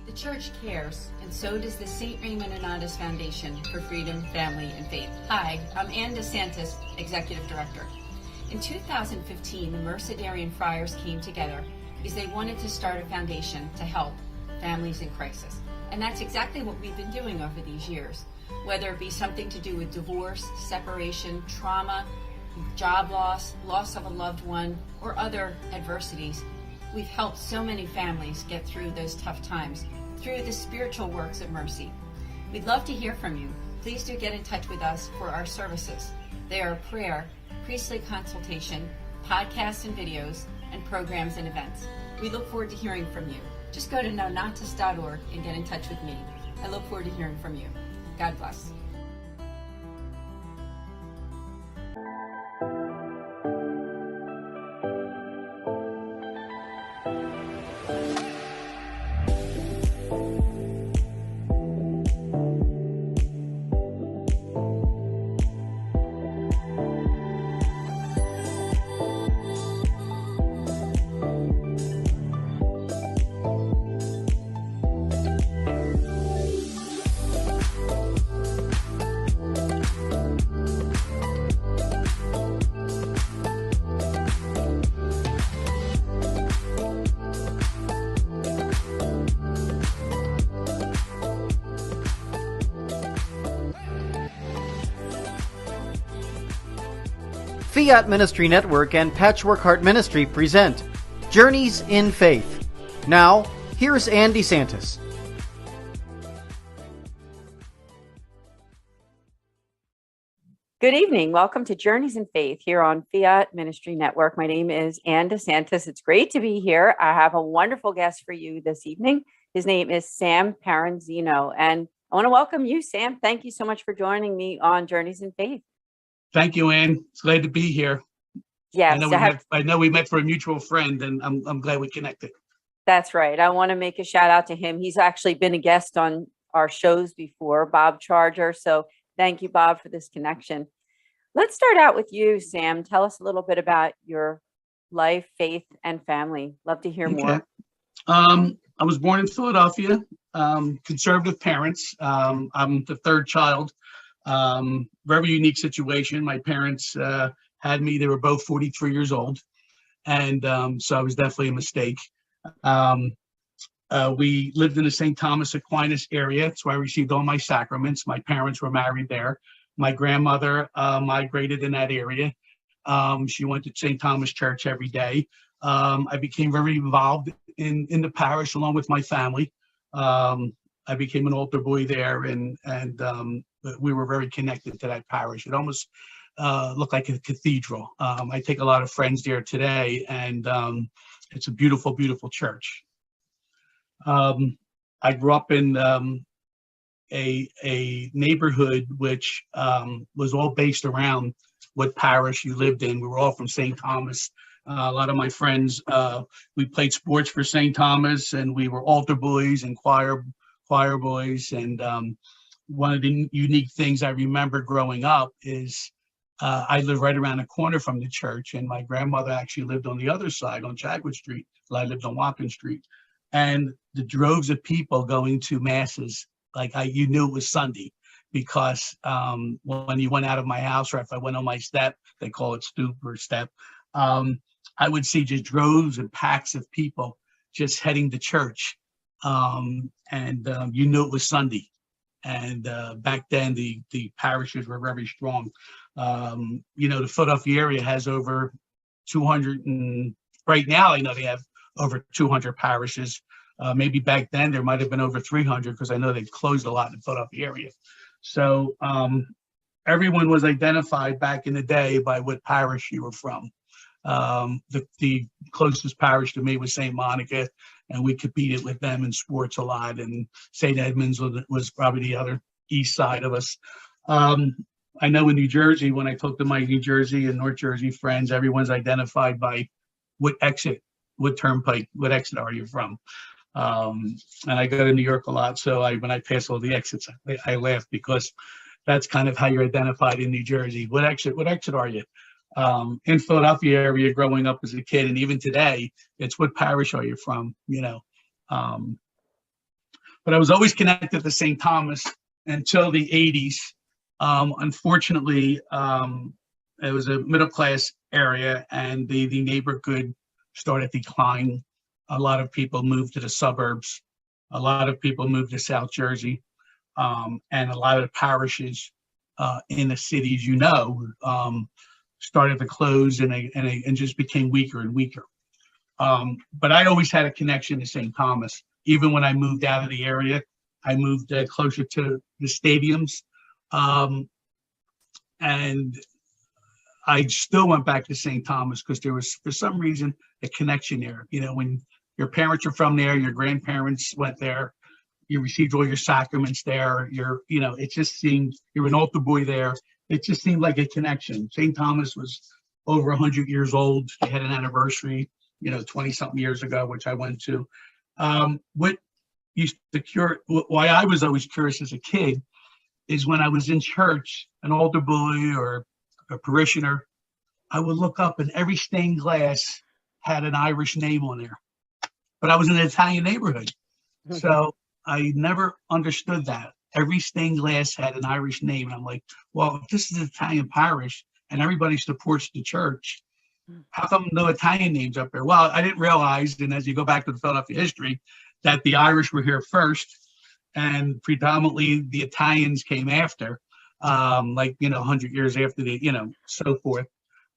The church cares, and so does the St. Raymond Anonymous Foundation for Freedom, Family, and Faith. Hi, I'm Anne DeSantis, Executive Director. In 2015, the Mercedarian Friars came together because they wanted to start a foundation to help families in crisis. And that's exactly what we've been doing over these years. Whether it be something to do with divorce, separation, trauma, job loss, loss of a loved one, or other adversities, we've helped so many families get through those tough times through the spiritual works of mercy. We'd love to hear from you. Please do get in touch with us for our services. They are prayer, priestly consultation, podcasts and videos, and programs and events. We look forward to hearing from you. Just go to nonotus.org and get in touch with me. I look forward to hearing from you. God bless. Fiat Ministry Network and Patchwork Heart Ministry present Journeys in Faith. Now, here's Anne DeSantis. Good evening. Welcome to Journeys in Faith here on Fiat Ministry Network. My name is Anne DeSantis. It's great to be here. I have a wonderful guest for you this evening. His name is Sam Paranzino, and I want to welcome you, Sam. Thank you so much for joining me on Journeys in Faith. Thank you, Anne. It's glad to be here. Yes, I know we met for a mutual friend, and I'm glad we connected. That's right. I want to make a shout out to him. He's actually been a guest on our shows before, Bob Charger. So thank you, Bob, for this connection. Let's start out with you, Sam. Tell us a little bit about your life, faith, and family. Love to hear more. I was born in Philadelphia, conservative parents. I'm the third child. Very unique situation. My parents had me. They were both 43 years old. And so I was definitely a mistake. We lived in the St. Thomas Aquinas area. That's where I received all my sacraments. My parents were married there. My grandmother migrated in that area. She went to St. Thomas Church every day. I became very involved in the parish along with my family. I became an altar boy there, and we were very connected to that parish. It almost looked like a cathedral. I take a lot of friends there today, and it's a beautiful, beautiful church. I grew up in a neighborhood which was all based around what parish you lived in. We were all from St. Thomas. A lot of my friends, we played sports for St. Thomas, and we were altar boys and choir boys. And one of the unique things I remember growing up is I lived right around the corner from the church, and my grandmother actually lived on the other side on Chadwick Street, while I lived on Watkins Street. And the droves of people going to masses, you knew it was Sunday, because when you went out of my house, or if I went on my step, they call it stoop or step, I would see just droves and packs of people just heading to church. You knew it was Sunday. And back then, the parishes were very strong. The Philadelphia area has over 200, and right now I know they have over 200 parishes. Maybe back then there might have been over 300, because I know they've closed a lot in the Philadelphia area. So everyone was identified back in the day by what parish you were from. The closest parish to me was St. Monica, and we competed with them in sports a lot. And St. Edmunds was probably the other east side of us. I know in New Jersey, when I talk to my New Jersey and North Jersey friends, everyone's identified by what exit, what turnpike, what exit are you from? And I go to New York a lot, so when I pass all the exits, I laugh, because that's kind of how you're identified in New Jersey. What exit are you? In Philadelphia area, growing up as a kid, and even today, it's what parish are you from? but I was always connected to St. Thomas until the 80s. Unfortunately, it was a middle class area, and the neighborhood started declining. A lot of people moved to the suburbs. A lot of people moved to South Jersey, and a lot of parishes in the cities, started to close and just became weaker and weaker. But I always had a connection to St. Thomas. Even when I moved out of the area, I moved closer to the stadiums, and I still went back to St. Thomas because there was, for some reason, a connection there. When your parents are from there, your grandparents went there, you received all your sacraments there. It just seemed, you're an altar boy there. It just seemed like a connection. St. Thomas was over 100 years old. They had an anniversary, 20 something years ago, which I went to. What used to why I was always curious as a kid is when I was in church, an altar boy or a parishioner, I would look up and every stained glass had an Irish name on there. But I was in an Italian neighborhood. So I never understood that. Every stained glass had an Irish name. And I'm like, well, if this is an Italian parish and everybody supports the church, how come no Italian names up there? Well, I didn't realize, and as you go back to the Philadelphia history, that the Irish were here first and predominantly the Italians came after, 100 years after so forth.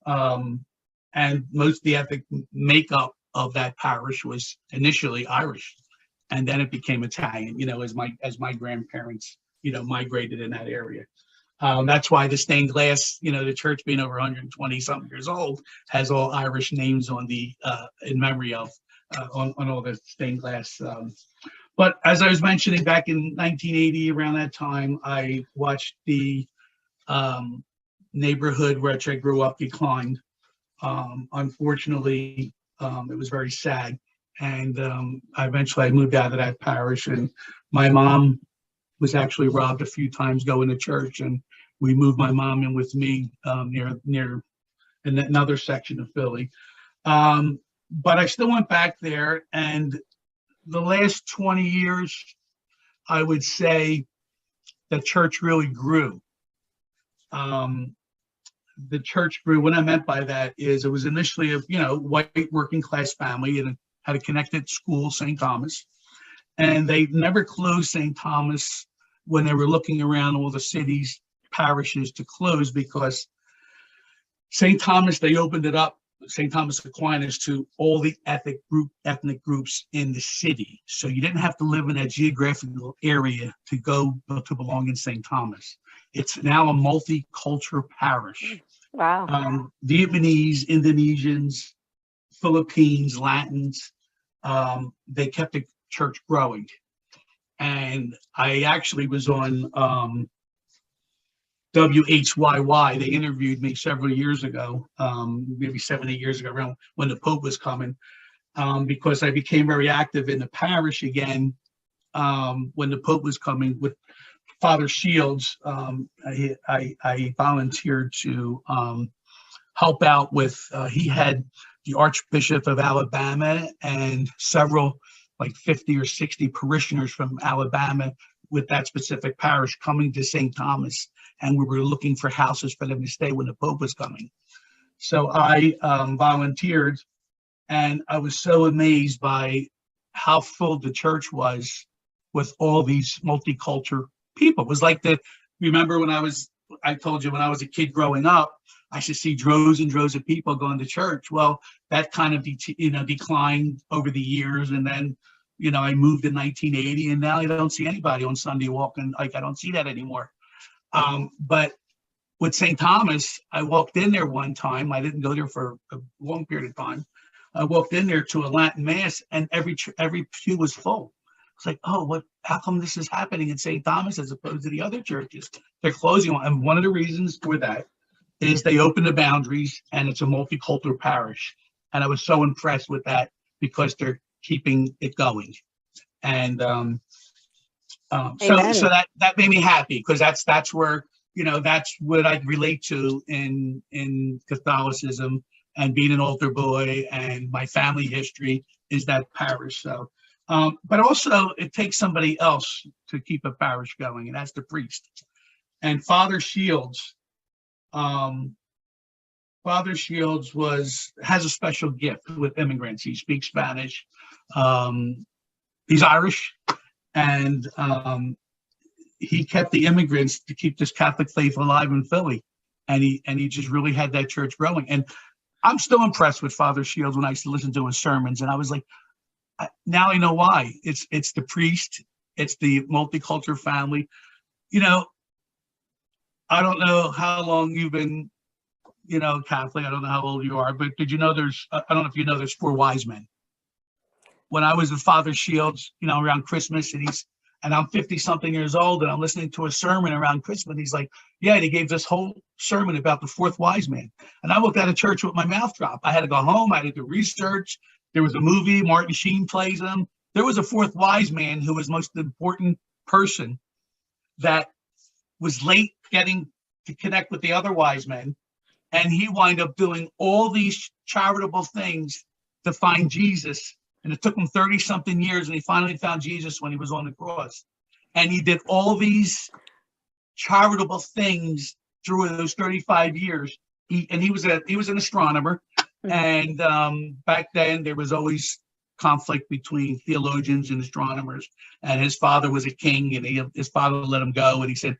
And most of the ethnic makeup of that parish was initially Irish. And then it became Italian, as my grandparents, migrated in that area. That's why the stained glass, the church being over 120 something years old, has all Irish names on the in memory of on all the stained glass. But as I was mentioning, back in 1980, around that time, I watched the neighborhood where I grew up declined. Unfortunately, it was very sad. And eventually I moved out of that parish, and my mom was actually robbed a few times going to church, and we moved my mom in with me near in another section of Philly. But I still went back there, and the last 20 years, I would say the church really grew. The church grew. What I meant by that is it was initially a white working class family, and had a connected school, St. Thomas, and they never closed St. Thomas when they were looking around all the cities, parishes to close, because St. Thomas, they opened it up, St. Thomas Aquinas, to all the ethnic groups in the city. So you didn't have to live in that geographical area to belong in St. Thomas. It's now a multicultural parish. Wow. Vietnamese, Indonesians, Philippines, Latins, they kept the church growing. And I actually was on WHYY. They interviewed me several years ago, maybe 7, 8 years ago, around when the Pope was coming, because I became very active in the parish again when the Pope was coming with Father Shields. I volunteered to help out with, he had the Archbishop of Alabama and several, like 50 or 60 parishioners from Alabama with that specific parish coming to St. Thomas. And we were looking for houses for them to stay when the Pope was coming. So I volunteered, and I was so amazed by how full the church was with all these multicultural people. It was like remember when I told you when I was a kid growing up, I should see droves and droves of people going to church. Well, that kind of declined over the years, and then I moved in 1980, and now I don't see anybody on Sunday walking. I don't see that anymore. But with St. Thomas, I walked in there one time. I didn't go there for a long period of time. I walked in there to a Latin mass, and every pew was full. It's like, oh, how come this is happening in St. Thomas as opposed to the other churches? They're closing on, and one of the reasons for that is they open the boundaries, and it's a multicultural parish. And I was so impressed with that because they're keeping it going. And so that made me happy, because that's where, that's what I relate to in Catholicism, and being an altar boy, and my family history is that parish. So But also it takes somebody else to keep a parish going, and that's the priest. And Father Shields, has a special gift with immigrants. He speaks Spanish. He's Irish, and he kept the immigrants to keep this Catholic faith alive in Philly, and he just really had that church growing. And I'm still impressed with Father Shields when I used to listen to his sermons, and I was like, now I know why. It's the priest, it's the multicultural family. You know, I don't know how long you've been, Catholic. I don't know how old you are, but did you know I don't know if you know there's 4 wise men. When I was with Father Shields, around Christmas, and I'm 50 something years old, and I'm listening to a sermon around Christmas. He's like, yeah, and he gave this whole sermon about the 4th wise man. And I walked out of church with my mouth dropped. I had to go home. I had to do research. There was a movie, Martin Sheen plays him. There was a 4th wise man who was most important person that was late getting to connect with the other wise men. And he wound up doing all these charitable things to find Jesus. And it took him 30 something years, and he finally found Jesus when he was on the cross. And he did all these charitable things through those 35 years. He was an astronomer. And back then there was always conflict between theologians and astronomers. And his father was a king, and his father let him go. And he said,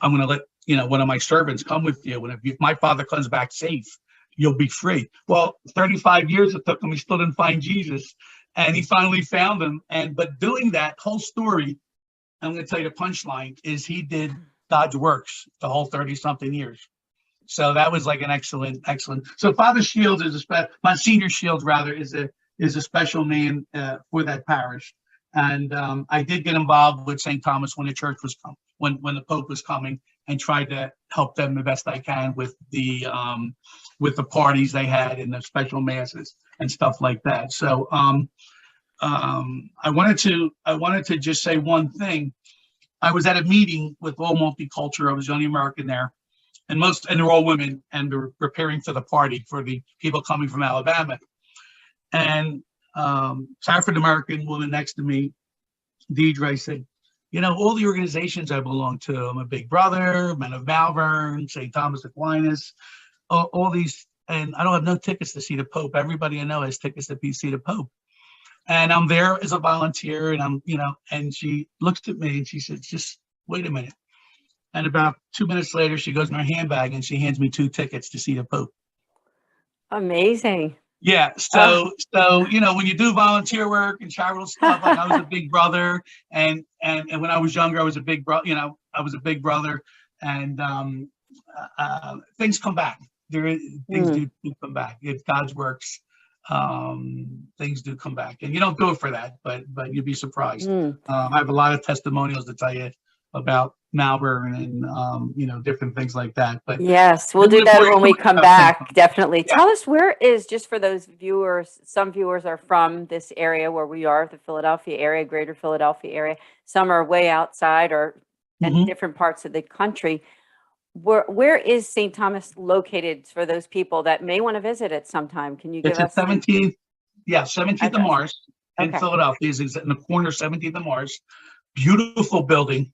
I'm going to let one of my servants come with you. And if my father comes back safe, you'll be free. Well, 35 years it took him. He still didn't find Jesus. And he finally found him. But doing that whole story, I'm going to tell you the punchline, is he did God's works the whole 30 something years. So that was like an excellent. So Father Shields Monsignor Shields rather is a special man for that parish. And I did get involved with St. Thomas when the church was when the Pope was coming, and tried to help them the best I can with the parties they had and the special masses and stuff like that. So I wanted to just say one thing. I was at a meeting with all multicultural. I was the only American there, and they're all women, and they're preparing for the party for the people coming from Alabama. And African American woman next to me, Deidre, said, all the organizations I belong to, I'm a Big Brother, Men of Malvern, St. Thomas Aquinas, all these, and I don't have no tickets to see the Pope. Everybody I know has tickets to see the Pope. And I'm there as a volunteer, and and she looks at me and she says, just wait a minute. And about 2 minutes later, she goes in her handbag and she hands me 2 tickets to see the Pope. Amazing. Yeah. So when you do volunteer work and charitable stuff, like I was a Big Brother, and when I was younger, I was a Big Brother. I was a Big Brother, and things come back. Things do come back. If God's works, things do come back, and you don't do it for that, but you'd be surprised. I have a lot of testimonials to tell you about Malvern and different things like that. But yes, we'll do that when we come back. Definitely. Yeah. Tell us, where is, just for those viewers, some viewers are from this area where we are, the Philadelphia area, greater Philadelphia area. Some are way outside or in different parts of the country. Where is St. Thomas located for those people that may want to visit it sometime? Can you give us 17th? Yeah, 17th of Mars in Philadelphia. Is in the corner 17th of Mars. Beautiful building.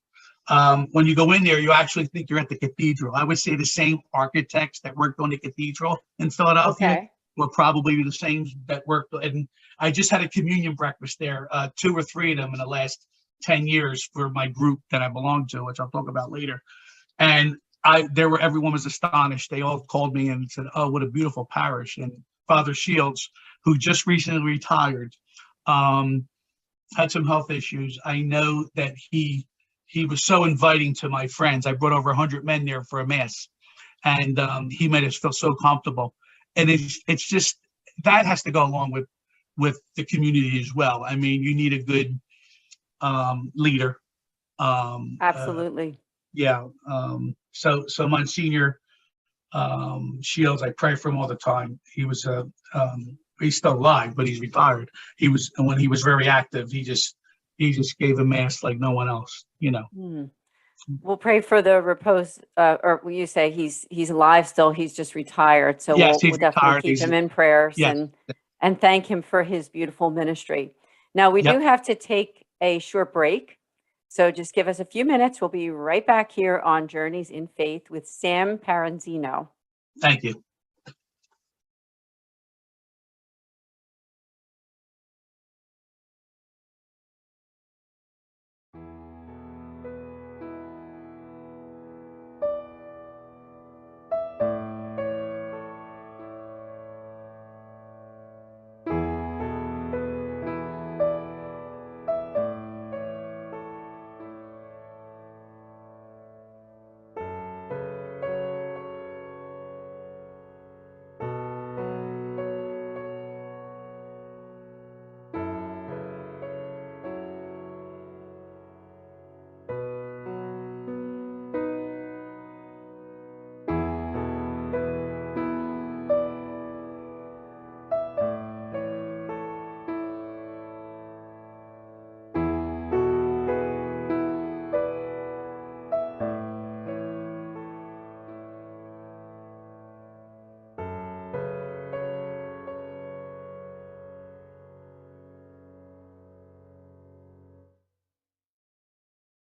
When you go in there, you actually think you're at the cathedral. I would say the same architects that worked on the cathedral in Philadelphia were probably the same that worked. And I just had a communion breakfast there, 2 or 3 of them in the last 10 years for my group that I belong to, which I'll talk about later. And everyone was astonished. They all called me and said, "Oh, what a beautiful parish." And Father Shields, who just recently retired, had some health issues. I know that he was so inviting to my friends. I brought over 100 men there for a mass, and he made us feel so comfortable. And it's just, that has to go along with the community as well. I mean, you need a good leader. Absolutely. So Monsignor Shields, I pray for him all the time. He was he's still alive, but he's retired. When he was very active, he just gave a mass like no one else, We'll pray for the repose, or you say he's alive still, he's just retired. So yes, we'll definitely keep him in prayers, yes, and thank him for his beautiful ministry. Now, we do Yep. have to take a short break. So just give us a few minutes. We'll be right back here on Journeys in Faith with Sam Paranzino. Thank you.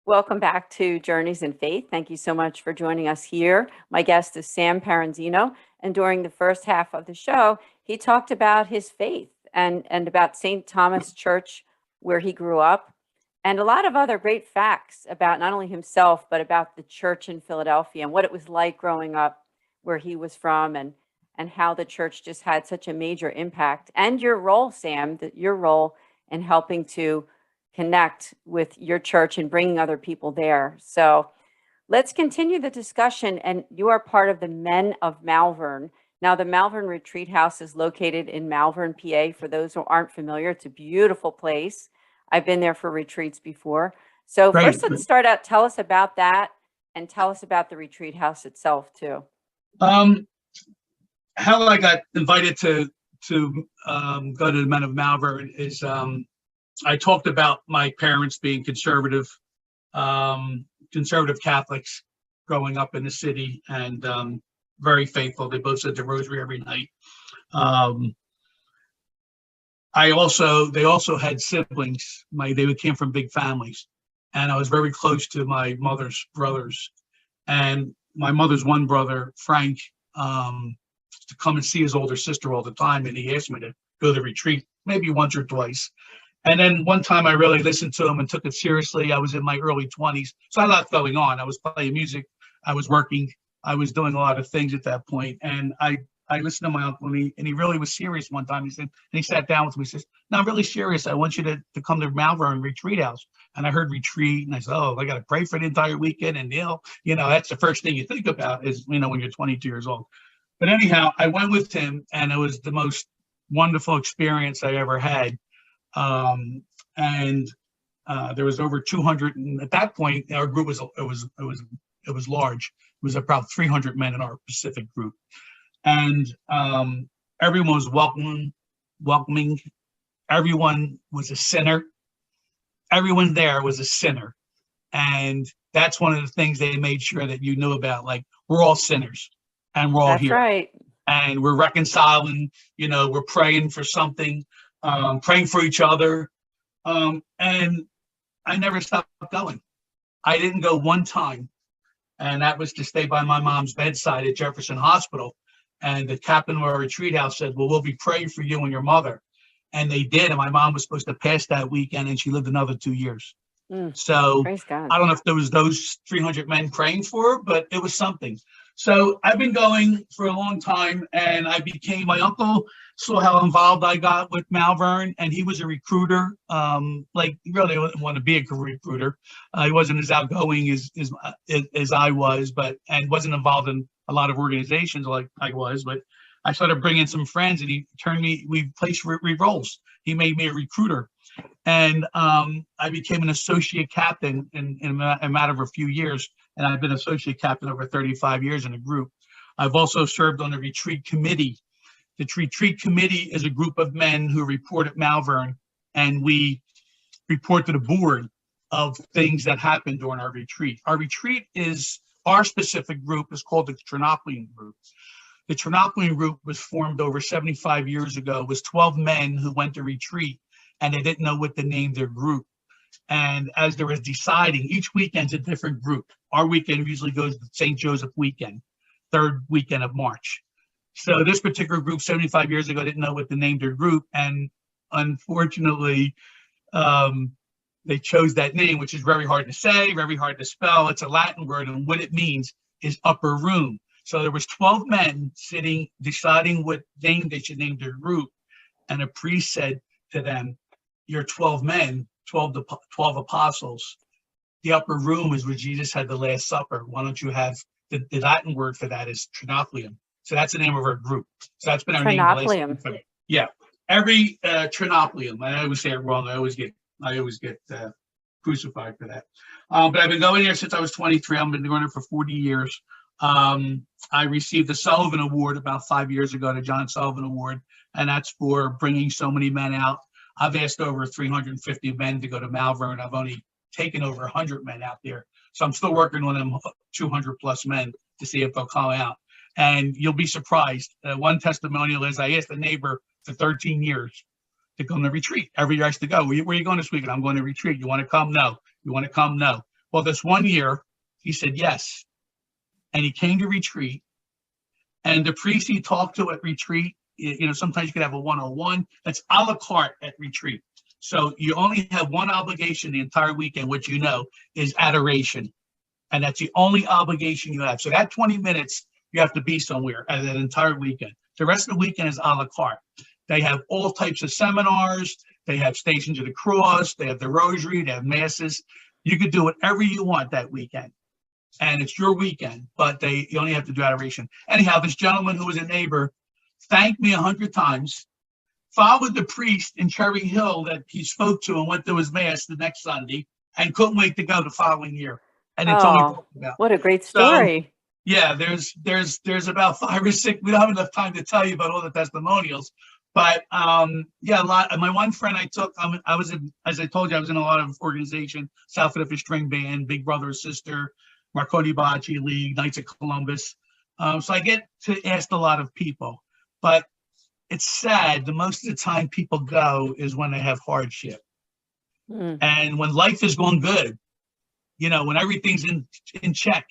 Welcome back to Journeys in Faith. Thank you so much for joining us here. My guest is Sam Paranzino, and during the first half of the show, he talked about his faith and about St. Thomas Church, where he grew up, and a lot of other great facts about not only himself, but about the church in Philadelphia and what it was like growing up where he was from, and how the church just had such a major impact. And your role, Sam, your role in helping to connect with your church and bringing other people there. So let's continue the discussion. And you are part of the Men of Malvern. Now, the Malvern Retreat House is located in Malvern, PA. For those who aren't familiar, it's a beautiful place. I've been there for retreats before. So Great. first, let's start out. Tell us about that, and tell us about the retreat house itself too. How I got invited to go to the Men of Malvern is I talked about my parents being conservative Catholics growing up in the city, and very faithful. They both said the rosary every night. They also had siblings. They came from big families, and I was very close to my mother's brothers. And my mother's one brother, Frank, to come and see his older sister all the time, and he asked me to go to the retreat maybe once or twice. And then one time I really listened to him and took it seriously. I was in my early 20s, so I had a lot going on. I was playing music, I was working, I was doing a lot of things at that point. And I listened to my uncle, and he really was serious one time. He said, and he sat down with me, he says, "No, I'm really serious. I want you to come to Malvern Retreat House." And I heard retreat, and I said, "Oh, I got to pray for the entire weekend." And that's the first thing you think about is, when you're 22 years old. But anyhow, I went with him, and it was the most wonderful experience I ever had. There was over 200, and at that point, our group was large. It was about 300 men in our Pacific group, and everyone was welcoming. Everyone was a sinner. Everyone there was a sinner, and that's one of the things they made sure that you knew about. Like, we're all sinners, and we're all here. That's right. And we're reconciling. We're praying for something. Praying for each other, and I never stopped going. I didn't go one time, and that was to stay by my mom's bedside at Jefferson Hospital. And the captain of our retreat house said, "Well, we'll be praying for you and your mother," and they did. And my mom was supposed to pass that weekend, and she lived another 2 years. So Praise God. I don't know if there was those 300 men praying for her, but it was something. So I've been going for a long time, and my uncle saw how involved I got with Malvern, and he was a recruiter. He really didn't want to be a recruiter. He wasn't as outgoing as I was, and wasn't involved in a lot of organizations like I was. But I started bringing some friends, and we placed roles. He made me a recruiter. And I became an associate captain in a matter of a few years. And I've been associate captain over 35 years in a group. I've also served on the retreat committee. The retreat committee is a group of men who report at Malvern, and we report to the board of things that happen during our retreat. Our specific group is called the Trinopolian Group. The Trinopolian Group was formed over 75 years ago. It was 12 men who went to retreat, and they didn't know what to name their group. And as they were deciding, each weekend's a different group. Our weekend usually goes to St. Joseph weekend, third weekend of March. So this particular group 75 years ago didn't know what to name their group. And unfortunately, they chose that name, which is very hard to say, very hard to spell. It's a Latin word, and what it means is upper room. So there was 12 men sitting, deciding what name they should name their group. And a priest said to them, "You're 12 men, 12 apostles. The upper room is where Jesus had the Last Supper. Why don't you have the Latin word for that is trinoplium." So that's the name of our group. So that's been our name. Trinoplium. Yeah, every trinoplium. I always say it wrong. I always get crucified for that. But I've been going there since I was 23. I've been going there for 40 years. I received the Sullivan Award about 5 years ago, the John Sullivan Award, and that's for bringing so many men out. I've asked over 350 men to go to Malvern. I've only taken over 100 men out there. So I'm still working on them 200 plus men to see if they'll come out. And you'll be surprised. One testimonial is I asked a neighbor for 13 years to come to retreat. Every year I used to go, where are you going this weekend? I'm going to retreat. You want to come? No. You want to come? No. Well, this one year, he said yes. And he came to retreat. And the priest he talked to at retreat, sometimes you could have a one-on-one. That's a la carte at retreat. So you only have one obligation the entire weekend, which is adoration. And that's the only obligation you have. So that 20 minutes, you have to be somewhere at that entire weekend. The rest of the weekend is a la carte. They have all types of seminars. They have Stations of the Cross. They have the Rosary. They have masses. You could do whatever you want that weekend. And it's your weekend, but you only have to do adoration. Anyhow, this gentleman who was a neighbor thanked me 100 times, followed the priest in Cherry Hill that he spoke to and went to his mass the next Sunday, and couldn't wait to go the following year. And it's all we talked about. What a great story. So, yeah, there's about 5 or 6. We don't have enough time to tell you about all the testimonials, but a lot. My one friend I took, as I told you, I was in a lot of organizations: South Philadelphia String Band, Big Brother or Sister, Marconi Bocce League, Knights of Columbus. So I get to ask a lot of people, but it's sad. The most of the time people go is when they have hardship, and when life is going good, when everything's in check.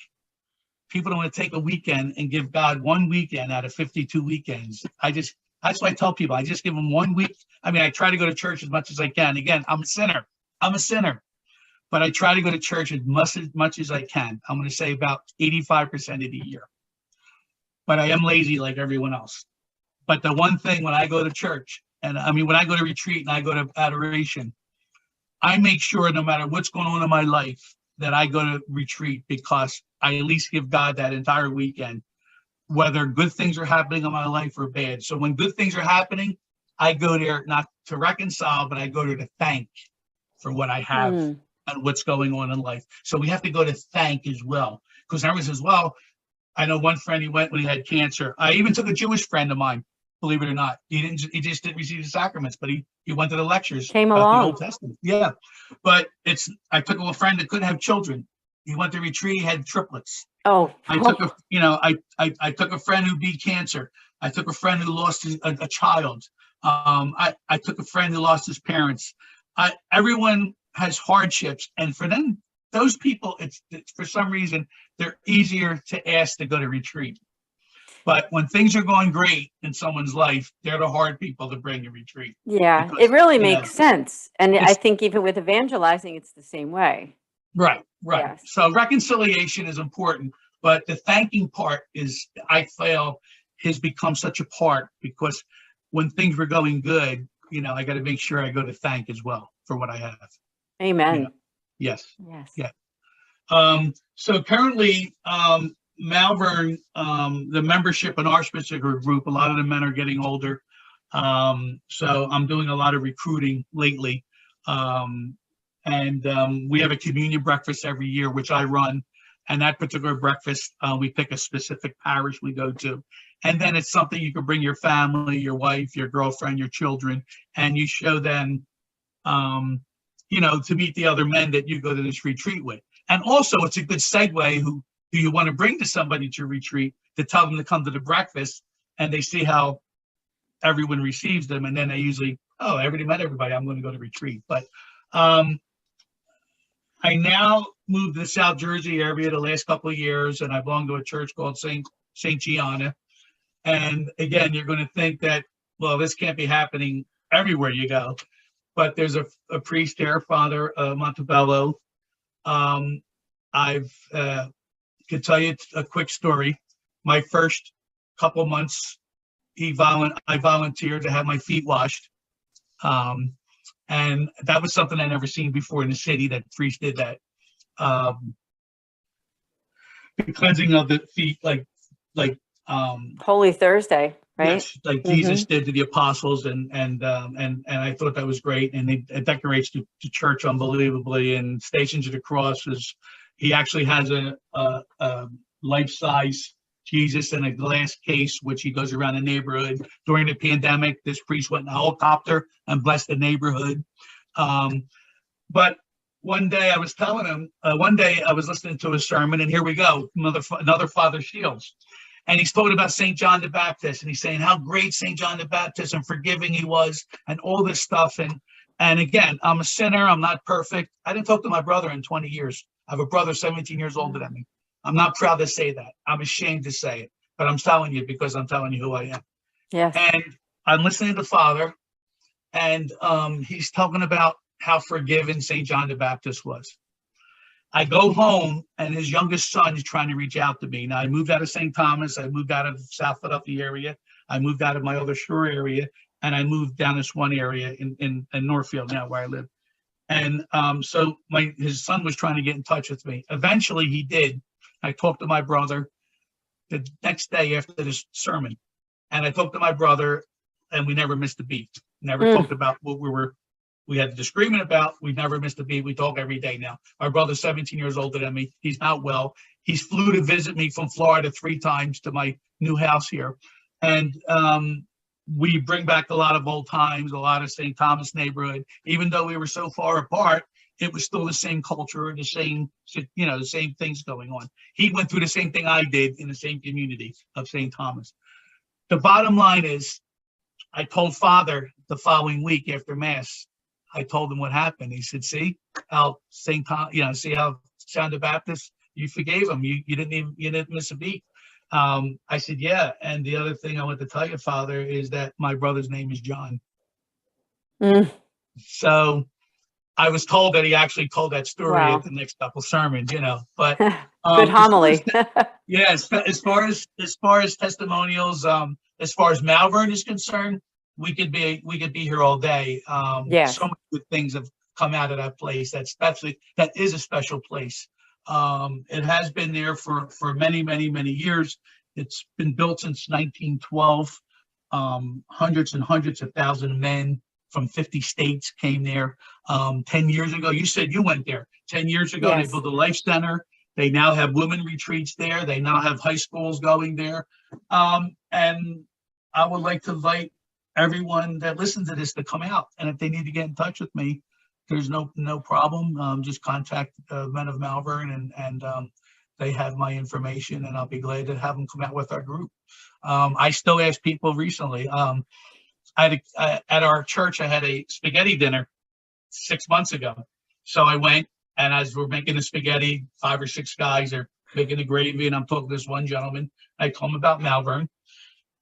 People don't want to take a weekend and give God one weekend out of 52 weekends. That's why I tell people, I just give them 1 week. I mean, I try to go to church as much as I can. Again, I'm a sinner, but I try to go to church as much as I can. I'm going to say about 85% of the year, but I am lazy like everyone else. But the one thing when I go to church, when I go to retreat and I go to adoration, I make sure no matter what's going on in my life that I go to retreat, because I at least give God that entire weekend, whether good things are happening in my life or bad. So when good things are happening, I go there not to reconcile, but I go there to thank for what I have and what's going on in life. So we have to go to thank as well. Because I was as well, I know one friend, he went when he had cancer. I even took a Jewish friend of mine, believe it or not. He just didn't receive the sacraments, but he went to the lectures. Came about along. the Old Testament. Yeah. But I took a friend that couldn't have children. He went to retreat, he had triplets. Oh, I took a friend who beat cancer. I took a friend who lost a child. I took a friend who lost his parents. Everyone has hardships, and for them, those people, it's for some reason they're easier to ask to go to retreat. But when things are going great in someone's life, they're the hard people to bring to retreat. Yeah, because, it really makes sense. And I it's- think even with evangelizing, it's the same way. Right. Yes. So reconciliation is important, but the thanking part I feel, has become such a part, because when things were going good, I got to make sure I go to thank as well for what I have. Amen. Yes. Yes. Yeah. So currently, Malvern, the membership in our specific group, a lot of the men are getting older. So I'm doing a lot of recruiting lately. And we have a communion breakfast every year, which I run. And that particular breakfast, we pick a specific parish we go to. And then it's something you can bring your family, your wife, your girlfriend, your children, and you show them, to meet the other men that you go to this retreat with. And also, it's a good segue who you want to bring to somebody to retreat, to tell them to come to the breakfast, and they see how everyone receives them. And then they usually, oh, I already met everybody. I'm going to go to retreat. But I now moved to the South Jersey area the last couple of years, and I belong to a church called Saint Gianna. And again, you're going to think that, well, this can't be happening everywhere you go. But there's a priest there, Father Montebello. I've could tell you a quick story. My first couple months, I volunteered to have my feet washed. And that was something I never seen before in the city, that priest did that. The cleansing of the feet, like Holy Thursday, right? yes, like Jesus did to the apostles, and I thought that was great. And it decorates the church unbelievably. And Stations of the Cross he actually has a life-size Jesus in a glass case, which he goes around the neighborhood. During the pandemic, this priest went in a helicopter and blessed the neighborhood. But one day I was telling him, one day I was listening to a sermon, and here we go, another Father Shields. And he's talking about St. John the Baptist, and he's saying how great St. John the Baptist and forgiving he was, and all this stuff. And again, I'm a sinner. I'm not perfect. I didn't talk to my brother in 20 years. I have a brother 17 years older than me. I'm not proud to say that. I'm ashamed to say it, but I'm telling you because I'm telling you who I am. Yes. And I'm listening to Father, and he's talking about how forgiven St. John the Baptist was. I go home, and his youngest son is trying to reach out to me. Now, I moved out of St. Thomas. I moved out of South Philadelphia area. I moved out of my other shore area, and I moved down this one area in Northfield now where I live. And so his son was trying to get in touch with me. Eventually, he did. I talked to my brother the next day after this sermon, and I talked to my brother, and we never missed a beat. Never talked about what we had a disagreement about. We never missed a beat. We talk every day now. My brother's 17 years older than me. He's not well. He's flew to visit me from Florida 3 times to my new house here. And we bring back a lot of old times, a lot of St. Thomas neighborhood. Even though we were so far apart, it was still the same culture, the same things going on. He went through the same thing I did in the same community of St. Thomas. The bottom line is, I told Father the following week after Mass, I told him what happened. He said, see how St. Thomas, see how John the Baptist, you forgave him. You didn't miss a beat. I said, yeah. And the other thing I want to tell you, Father, is that my brother's name is John. So I was told that he actually told that story at the next couple sermons, but good homily. Yes. As far as testimonials, as far as Malvern is concerned, we could be here all day. Yes. So many good things have come out of that place. That is a special place. It has been there for many, many, many years. It's been built since 1912. Hundreds and hundreds of thousands of men from 50 states came there. 10 years ago, you said you went there. 10 years ago, Yes. They built a life center. They now have women retreats there. They now have high schools going there. And I would like to invite everyone that listens to this to come out. And if they need to get in touch with me, there's no problem. Just contact Men of Malvern, and they have my information, and I'll be glad to have them come out with our group. I still ask people recently. At our church, I had a spaghetti dinner 6 months ago. So I went, and as we're making the spaghetti, 5 or 6 guys are making the gravy, and I'm talking to this one gentleman. I told him about Malvern,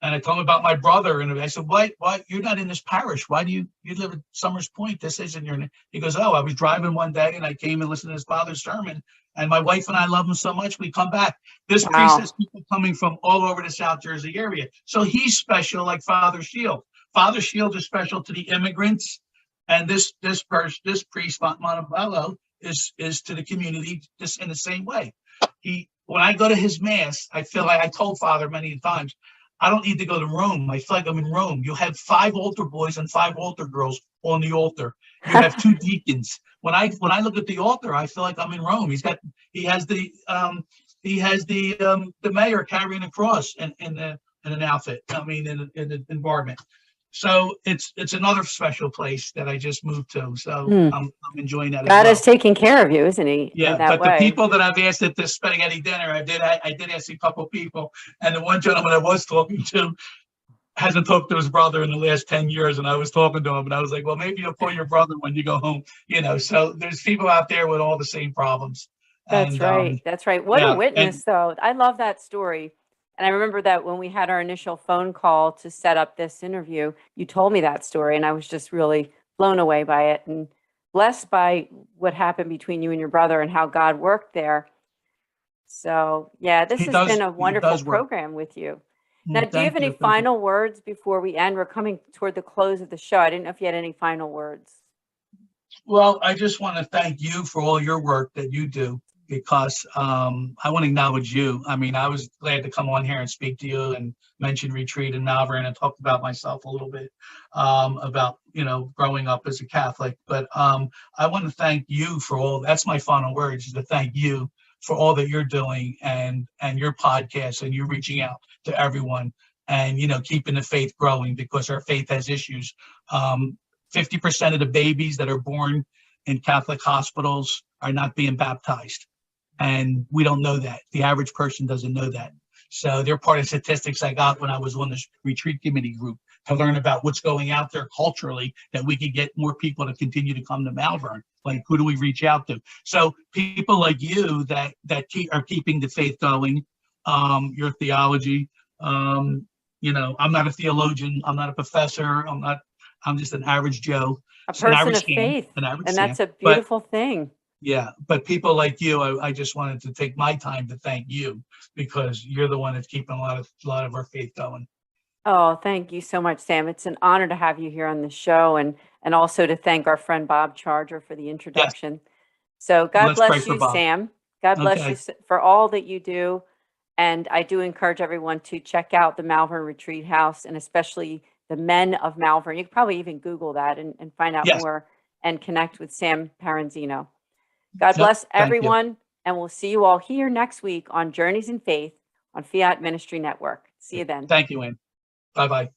and I told him about my brother, and I said, "Why? You're not in this parish? Why do you live at Summers Point? This isn't your name." He goes, "Oh, I was driving one day, and I came and listened to his father's sermon, and my wife and I love him so much, we come back." This priest has people coming from all over the South Jersey area, so he's special, like Father Shield. Father Shield is special to the immigrants, and this priest Montebello is to the community just in the same way. When I go to his Mass, I feel like I told Father many times, I don't need to go to Rome. I feel like I'm in Rome. You have 5 altar boys and 5 altar girls on the altar. You have 2 deacons. When I look at the altar, I feel like I'm in Rome. He has the mayor carrying a cross in an outfit. I mean, in an environment. So it's another special place that I just moved to. So I'm enjoying that. God as well. is taking care of you, isn't he? Yeah, but the people that I've asked at this spaghetti dinner, I did ask a couple people, and the one gentleman I was talking to, hasn't talked to his brother in the last 10 years. And I was talking to him and I was like, well, maybe you'll call your brother when you go home, so there's people out there with all the same problems. That's And right. That's right. What a yeah, witness, though. I love that story. And I remember that when we had our initial phone call to set up this interview, you told me that story, and I was just really blown away by it and blessed by what happened between you and your brother and how God worked there. So, yeah, this has been a wonderful does work. program with you. Now, do you have Thank any you. final words before we end? We're coming toward the close of the show. I didn't know if you had any final words. Well, I just want to thank you for all your work that you do, because I want to acknowledge you. I mean, I was glad to come on here and speak to you and mention Retreat in Malvern and talk about myself a little bit, about, growing up as a Catholic. But I want to thank you for all. That's my final words, is to thank you for all that you're doing and your podcast and you reaching out to everyone and, keeping the faith growing, because our faith has issues. 50% of the babies that are born in Catholic hospitals are not being baptized. And we don't know that. The average person doesn't know that. So they're part of statistics I got when I was on the retreat committee group to learn about what's going out there culturally, that we could get more people to continue to come to Malvern. Like, who do we reach out to? So people like you that are keeping the faith going, your theology. I'm not a theologian. I'm not a professor. I'm just an average Joe. A person of faith. And that's a beautiful thing. Yeah, but people like you, I just wanted to take my time to thank you, because you're the one that's keeping a lot of our faith going. Oh, thank you so much, Sam. It's an honor to have you here on the show, and also to thank our friend Bob Charger for the introduction. Yes. So God bless you, Sam. God bless you for all that you do. And I do encourage everyone to check out the Malvern Retreat House, and especially the Men of Malvern. You could probably even Google that and find out more and connect with Sam Paranzino. God bless everyone, and we'll see you all here next week on Journeys in Faith on Fiat Ministry Network. See you then. Thank you, Anne. Bye-bye.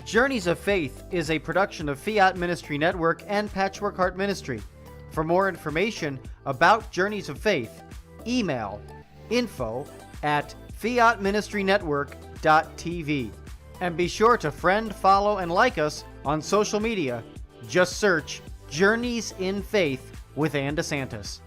Journeys of Faith is a production of Fiat Ministry Network and Patchwork Heart Ministry. For more information about Journeys of Faith, email info@fiatministrynetwork.tv. And be sure to friend, follow, and like us on social media. Just search Journeys in Faith with Anne DeSantis.